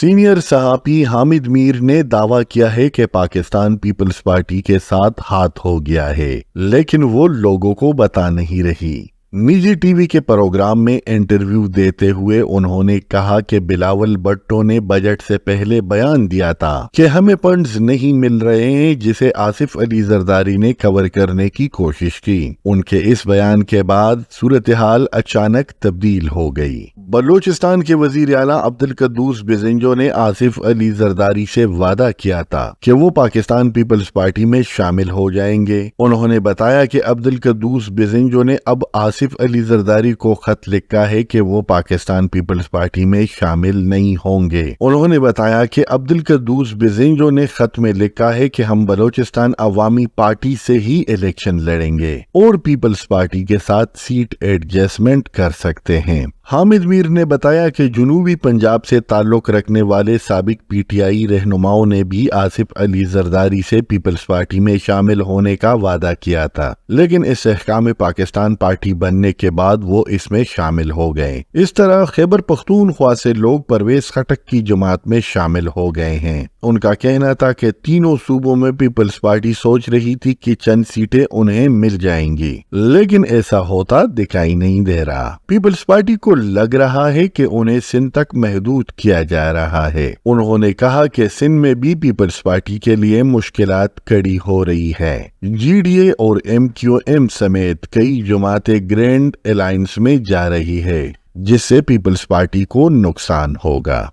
Senior صحافی حامد میر نے دعویٰ کیا ہے کہ پاکستان پیپلز پارٹی کے ساتھ ہاتھ ہو گیا ہے، لیکن وہ لوگوں کو بتا نہیں رہی۔ نجی ٹی وی کے پروگرام میں انٹرویو دیتے ہوئے انہوں نے کہا کہ بلاول بھٹو نے بجٹ سے پہلے بیان دیا تھا کہ ہمیں فنڈز نہیں مل رہے ہیں، جسے آصف علی زرداری نے کور کرنے کی کوشش کی۔ ان کے اس بیان کے بعد صورتحال اچانک تبدیل ہو گئی۔ بلوچستان کے وزیر اعلیٰ عبدالقدوس بزنجو نے آصف علی زرداری سے وعدہ کیا تھا کہ وہ پاکستان پیپلز پارٹی میں شامل ہو جائیں گے۔ انہوں نے بتایا کہ عبدالقدوس بزنجو نے اب آصف علی زرداری کو خط لکھا ہے کہ وہ پاکستان پیپلز پارٹی میں شامل نہیں ہوں گے۔ انہوں نے بتایا کہ عبدالقدوس بزنجو نے خط میں لکھا ہے کہ ہم بلوچستان عوامی پارٹی سے ہی الیکشن لڑیں گے اور پیپلز پارٹی کے ساتھ سیٹ ایڈجسٹمنٹ کر سکتے ہیں۔ حامد میر نے بتایا کہ جنوبی پنجاب سے تعلق رکھنے والے سابق پی ٹی آئی رہنماؤں نے بھی آصف علی زرداری سے پیپلز پارٹی میں شامل ہونے کا وعدہ کیا تھا، لیکن استحکام پاکستان پارٹی بننے کے بعد وہ اس میں شامل ہو گئے۔ اس طرح خیبر پختونخوا سے لوگ پرویز خٹک کی جماعت میں شامل ہو گئے ہیں۔ ان کا کہنا تھا کہ تینوں صوبوں میں پیپلز پارٹی سوچ رہی تھی کہ چند سیٹیں انہیں مل جائیں گی، لیکن ایسا ہوتا دکھائی نہیں دے رہا۔ پیپلز پارٹی کو لگ رہا ہے کہ انہیں سندھ تک محدود کیا جا رہا ہے۔ انہوں نے کہا کہ سندھ میں بھی پیپلز پارٹی کے لیے مشکلات کڑی ہو رہی ہے۔ جی ڈی اے اور ایم کیو ایم سمیت کئی جماعتیں گرینڈ الائنس میں جا رہی ہے، جس سے پیپلز پارٹی کو نقصان ہوگا۔